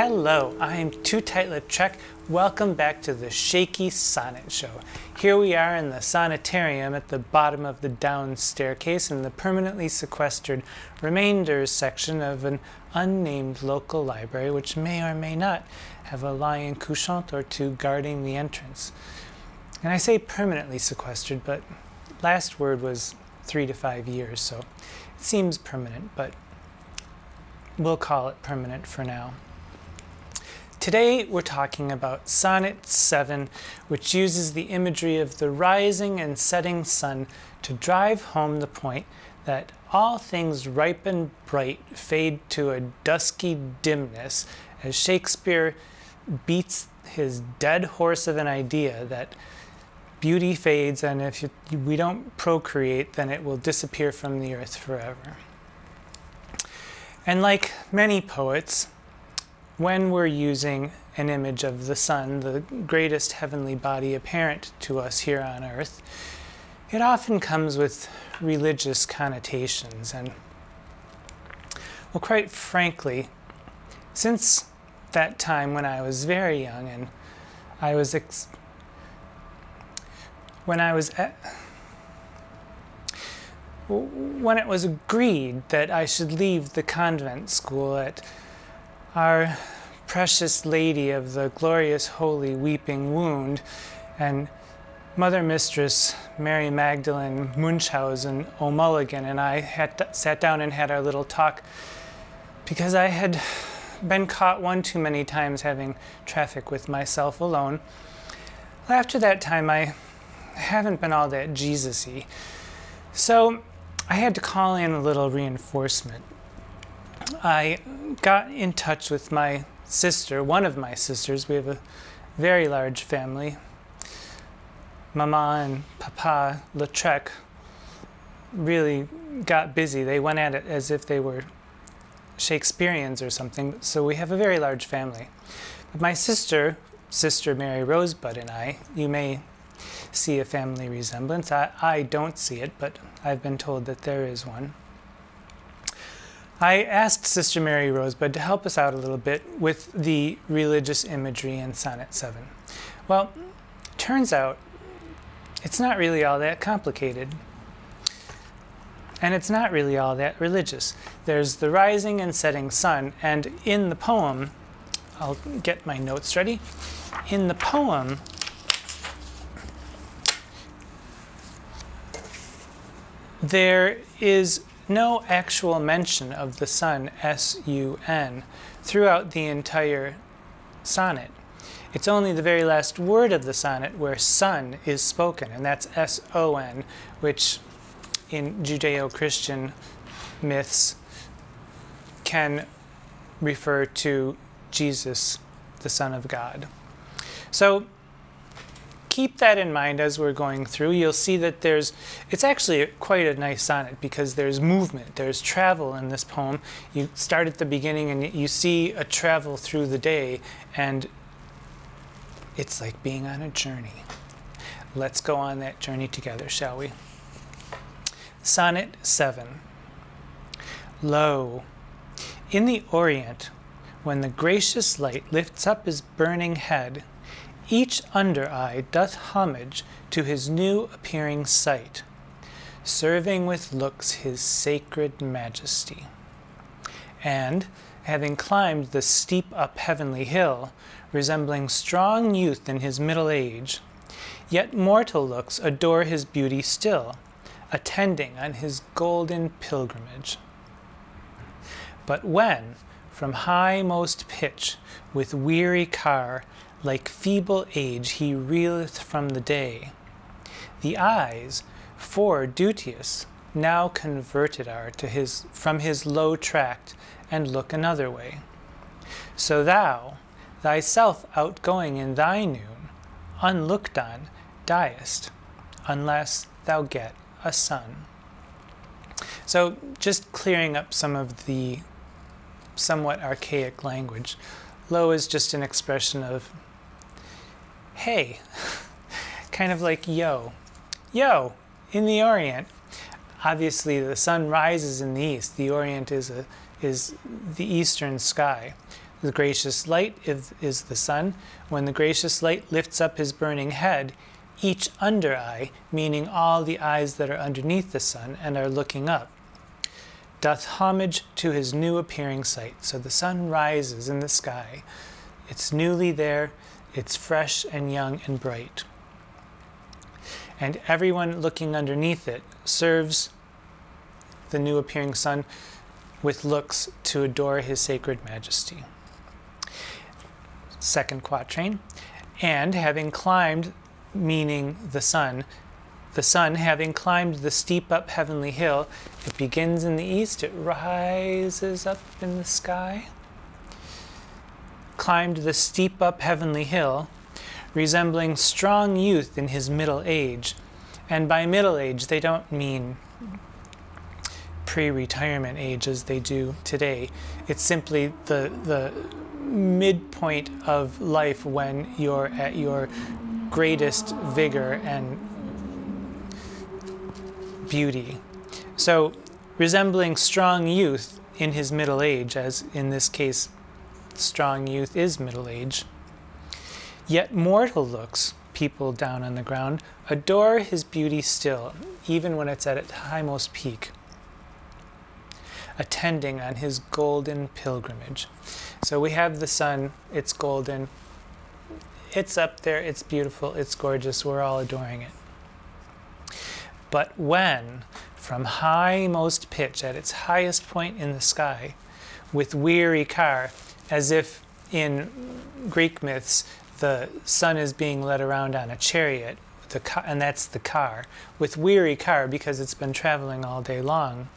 Hello, I'm Tootight Lautrec. Welcome back to the Shakey Sonnet Show. Here we are in the Sonnetarium at the bottom of the down staircase in the permanently sequestered remainders section of an unnamed local library which may or may not have a lion couchant or two guarding the entrance. And I say permanently sequestered, but last word was 3 to 5 years, so it seems permanent, but we'll call it permanent for now. Today we're talking about Sonnet 7, which uses the imagery of the rising and setting sun to drive home the point that all things ripe and bright fade to a dusky dimness as Shakespeare beats his dead horse of an idea that beauty fades, and if we don't procreate, then it will disappear from the earth forever. And like many poets, when we're using an image of the sun, the greatest heavenly body apparent to us here on earth, it often comes with religious connotations. And, well, quite frankly, since that time when I was very young and when it was agreed that I should leave the convent school at Our Precious Lady of the Glorious Holy Weeping Wound and Mother Mistress Mary Magdalene Munchausen O'Mulligan and I sat down and had our little talk, because I had been caught one too many times having traffic with myself alone. After that time, I haven't been all that Jesus-y, so I had to call in a little reinforcement. I got in touch with my sister, one of my sisters. We have a very large family. Mama and Papa Lautrec really got busy. They went at it as if they were Shakespeareans or something, so we have a very large family. But my sister Mary Rosebud, and I, you may see a family resemblance. I don't see it, but I've been told that there is one. I asked Sister Mary Rosebud to help us out a little bit with the religious imagery in Sonnet 7. Well, turns out it's not really all that complicated. And it's not really all that religious. There's the rising and setting sun, and in the poem, I'll get my notes ready. In the poem, there is no actual mention of the sun, S-U-N, throughout the entire sonnet. It's only the very last word of the sonnet where sun is spoken, and that's S-O-N, which in Judeo-Christian myths can refer to Jesus, the Son of God. So keep that in mind as we're going through. You'll see that it's actually quite a nice sonnet because there's movement, there's travel in this poem. You start at the beginning and you see a travel through the day, and it's like being on a journey. Let's go on that journey together, shall we? Sonnet 7. Lo, in the Orient, when the gracious light lifts up his burning head, each under eye doth homage to his new appearing sight, serving with looks his sacred majesty. And, having climbed the steep up heavenly hill, resembling strong youth in his middle age, yet mortal looks adore his beauty still, attending on his golden pilgrimage. But when, from highmost pitch, with weary car, like feeble age he reeleth from the day, the eyes, fore duteous, now converted are to from his low tract, and look another way. So thou, thyself outgoing in thy noon, unlooked on, diest, unless thou get a sun. So just clearing up some of the somewhat archaic language. Lo is just an expression of hey, kind of like yo. Yo, in the Orient. Obviously the sun rises in the east. The Orient is the eastern sky. The gracious light is the sun. When the gracious light lifts up his burning head, each under eye, meaning all the eyes that are underneath the sun and are looking up, doth homage to his new appearing sight. So the sun rises in the sky. It's newly there. It's fresh and young and bright. And everyone looking underneath it serves the new appearing sun with looks to adore his sacred majesty. Second quatrain. And having climbed, meaning the sun having climbed the steep up heavenly hill, it begins in the east, it rises up in the sky. Climbed the steep up heavenly hill, resembling strong youth in his middle age. And by middle age, they don't mean pre-retirement age as they do today. It's simply the midpoint of life when you're at your greatest vigor and beauty. So, resembling strong youth in his middle age, as in this case, strong youth is middle age. Yet mortal looks, people down on the ground, adore his beauty still, even when it's at its highmost peak, attending on his golden pilgrimage. So we have the sun, it's golden, it's up there, it's beautiful, it's gorgeous, we're all adoring it. But when, from highmost pitch, at its highest point in the sky, with weary car, as if in Greek myths, the sun is being led around on a chariot, and that's the car, with weary car because it's been traveling all day long.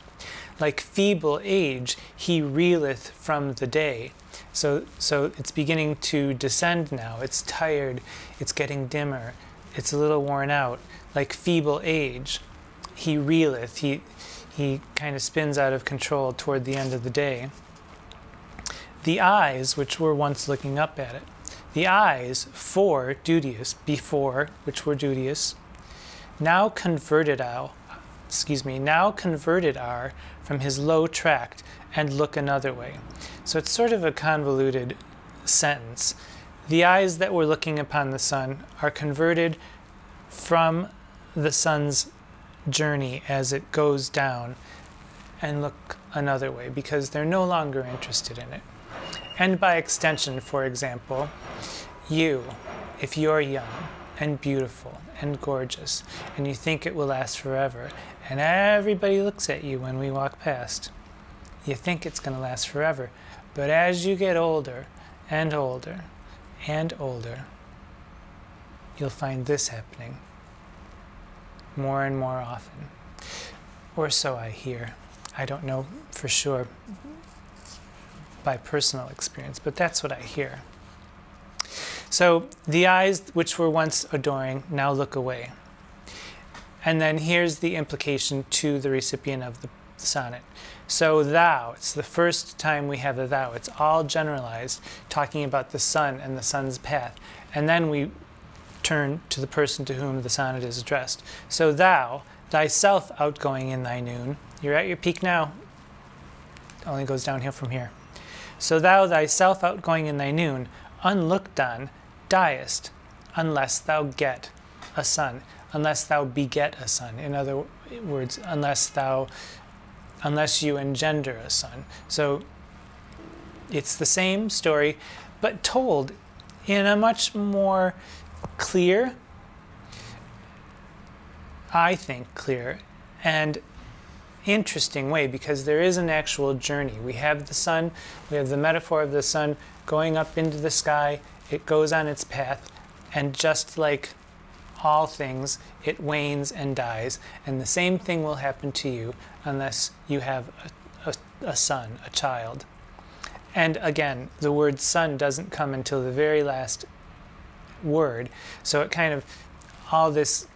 Like feeble age, he reeleth from the day. So it's beginning to descend now. It's tired, it's getting dimmer, it's a little worn out. Like feeble age, he reeleth, he kind of spins out of control toward the end of the day. The eyes, which were once looking up at it, the eyes before, which were duteous, now converted are from his low tract and look another way. So it's sort of a convoluted sentence. The eyes that were looking upon the sun are converted from the sun's journey as it goes down and look another way because they're no longer interested in it. And by extension, for example, you, if you're young and beautiful and gorgeous and you think it will last forever, and everybody looks at you when we walk past, you think it's going to last forever. But as you get older and older and older, you'll find this happening more and more often. Or so I hear. I don't know for sure by personal experience, but that's what I hear. So the eyes which were once adoring now look away. And then here's the implication to the recipient of the sonnet. So thou, it's the first time we have a thou. It's all generalized, talking about the sun and the sun's path. And then we turn to the person to whom the sonnet is addressed. So thou, thyself outgoing in thy noon, you're at your peak now, it only goes downhill from here. So thou, thyself outgoing in thy noon, unlooked on, diest, unless thou get a son, unless thou beget a son. In other words, unless you engender a son. So it's the same story, but told in a much more clear, I think clear, and interesting way, because there is an actual journey. We have the sun, we have the metaphor of the sun going up into the sky, it goes on its path, and just like all things, it wanes and dies, and the same thing will happen to you unless you have a son, a child. And again, the word son doesn't come until the very last word, so it kind of, all this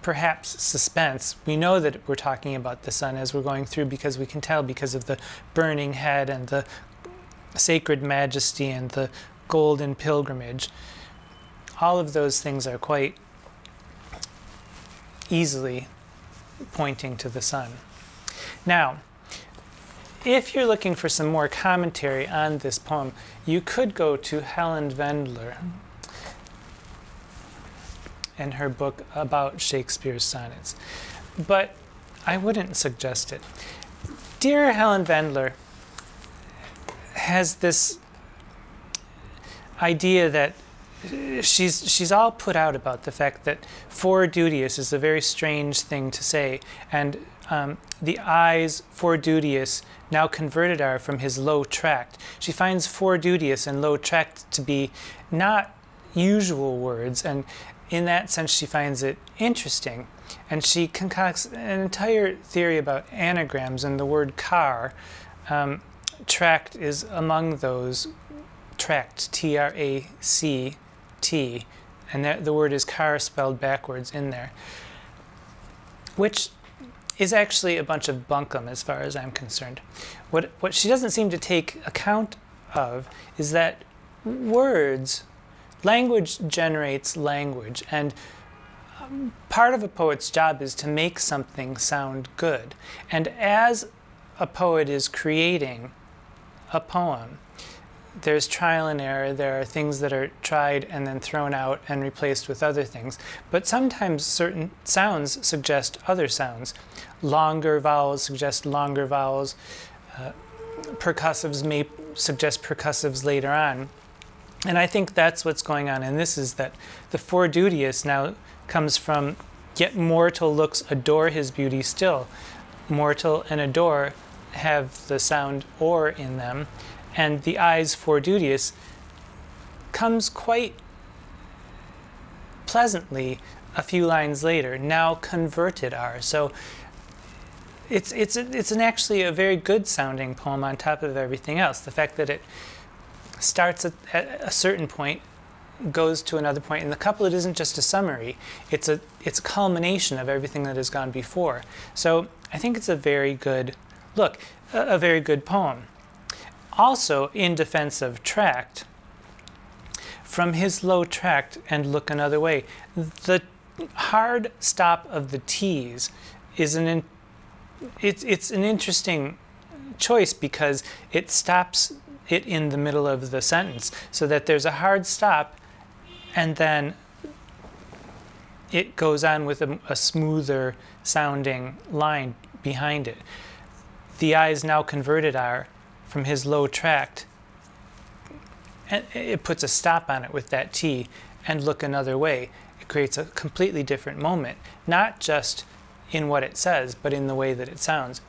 perhaps suspense, we know that we're talking about the sun as we're going through because we can tell because of the burning head and the sacred majesty and the golden pilgrimage. All of those things are quite easily pointing to the sun. Now, if you're looking for some more commentary on this poem, you could go to Helen Vendler and her book about Shakespeare's sonnets. But I wouldn't suggest it. Dear Helen Vendler has this idea that she's all put out about the fact that for duteous is a very strange thing to say, and the eyes for duteous now converted are from his Lautrec. She finds for duteous and Lautrec to be not usual words, and in that sense she finds it interesting. And she concocts an entire theory about anagrams, and the word car, tract is among those. Tract, T-R-A-C-T, and the word is car spelled backwards in there, which is actually a bunch of bunkum as far as I'm concerned. What she doesn't seem to take account of is that language generates language, and part of a poet's job is to make something sound good. And as a poet is creating a poem, there's trial and error. There are things that are tried and then thrown out and replaced with other things. But sometimes certain sounds suggest other sounds. Longer vowels suggest longer vowels. Percussives may suggest percussives later on. And I think that's what's going on. And this is that the for duteous now comes from, yet mortal looks adore his beauty still. Mortal and adore have the sound or in them. And the eyes for duteous comes quite pleasantly a few lines later. Now converted are. So it's actually a very good sounding poem on top of everything else. The fact that it starts at a certain point, goes to another point, and the couplet isn't just a summary. It's a culmination of everything that has gone before. So I think it's a very good look, a very good poem. Also, in defense of tract, from his Lautrec and look another way, the hard stop of the T's is it's an interesting choice because it stops it in the middle of the sentence, so that there's a hard stop and then it goes on with a smoother sounding line behind it. The eyes now converted are from his Lautrec, and it puts a stop on it with that T, and look another way. It creates a completely different moment, not just in what it says, but in the way that it sounds.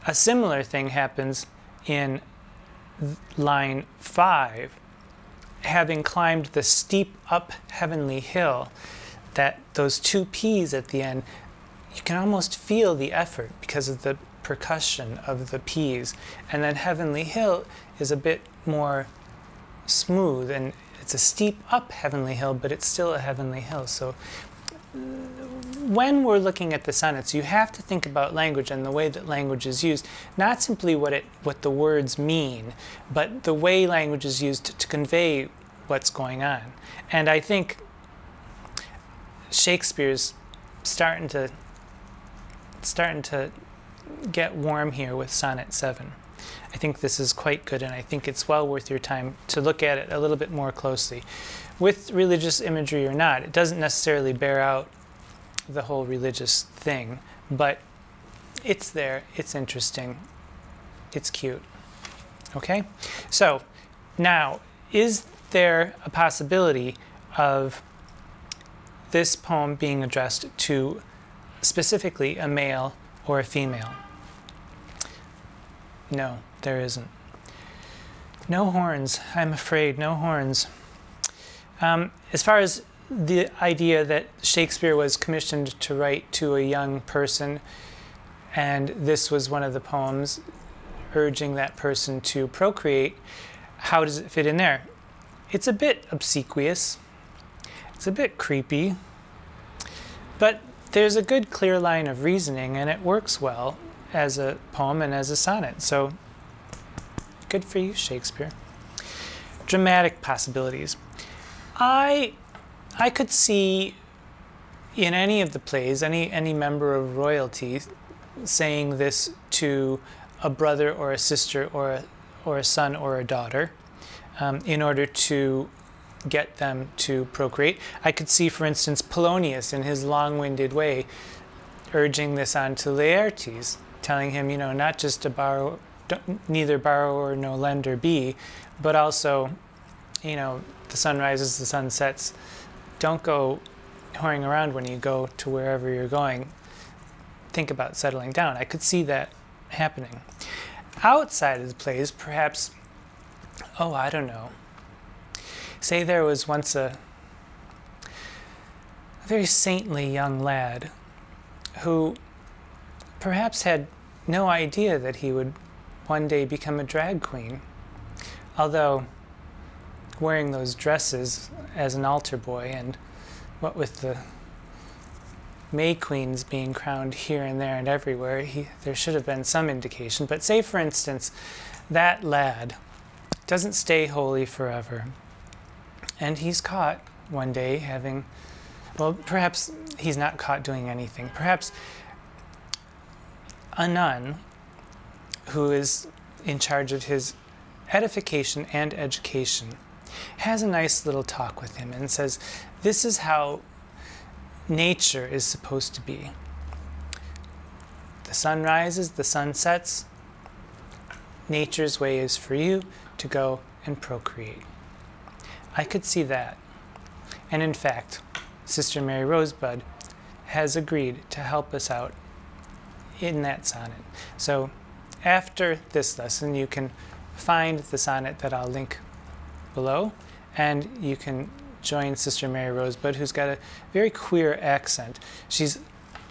A similar thing happens in line 5. Having climbed the steep up heavenly hill, that those two P's at the end, you can almost feel the effort because of the percussion of the P's. And then heavenly hill is a bit more smooth, and it's a steep up heavenly hill, but it's still a heavenly hill. So when we're looking at the sonnets, you have to think about language and the way that language is used, not simply what the words mean, but the way language is used to convey what's going on. And I think Shakespeare's starting to get warm here with Sonnet 7. I think this is quite good, and I think it's well worth your time to look at it a little bit more closely. With religious imagery or not, it doesn't necessarily bear out the whole religious thing, but it's there, it's interesting, it's cute. Okay? So, now, is there a possibility of this poem being addressed to specifically a male or a female? No, there isn't. No horns, I'm afraid, no horns. As far as the idea that Shakespeare was commissioned to write to a young person, and this was one of the poems urging that person to procreate, how does it fit in there? It's a bit obsequious, it's a bit creepy, but there's a good clear line of reasoning, and it works well as a poem and as a sonnet. So good for you, Shakespeare. Dramatic possibilities. I could see in any of the plays, any member of royalty saying this to a brother or a sister or a son or a daughter in order to get them to procreate. I could see, for instance, Polonius in his long-winded way urging this on to Laertes, telling him, not just to borrow, neither borrower nor lender be, but also, the sun rises, the sun sets. Don't go whoring around when you go to wherever you're going. Think about settling down. I could see that happening. Outside of the plays, perhaps, I don't know. Say there was once a very saintly young lad who perhaps had no idea that he would one day become a drag queen, although wearing those dresses as an altar boy, and what with the May Queens being crowned here and there and everywhere, there should have been some indication. But say, for instance, that lad doesn't stay holy forever, and he's caught one day having, perhaps he's not caught doing anything. Perhaps a nun who is in charge of his edification and education has a nice little talk with him and says, this is how nature is supposed to be. The sun rises, the sun sets. Nature's way is for you to go and procreate. I could see that. And in fact, Sister Mary Rosebud has agreed to help us out in that sonnet. So after this lesson, you can find the sonnet that I'll link below, and you can join Sister Mary Rosebud, who's got a very queer accent. She's,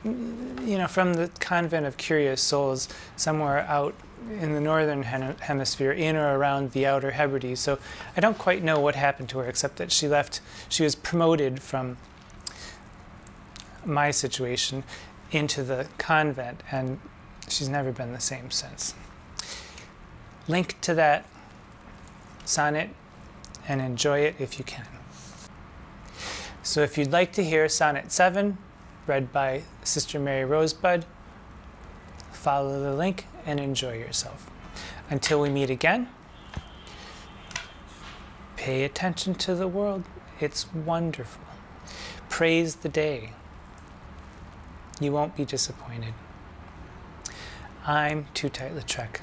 from the convent of Curious Souls, somewhere out in the northern hemisphere, in or around the Outer Hebrides. So I don't quite know what happened to her, except that she was promoted from my situation into the convent, and she's never been the same since. Link to that sonnet and enjoy it if you can. So if you'd like to hear Sonnet 7 read by Sister Mary Rosebud, follow the link and enjoy yourself. Until we meet again, pay attention to the world. It's wonderful. Praise the day. You won't be disappointed. I'm Tootight Lautrec.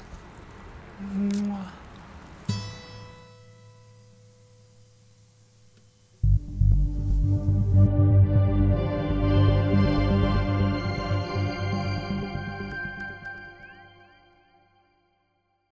Mwah.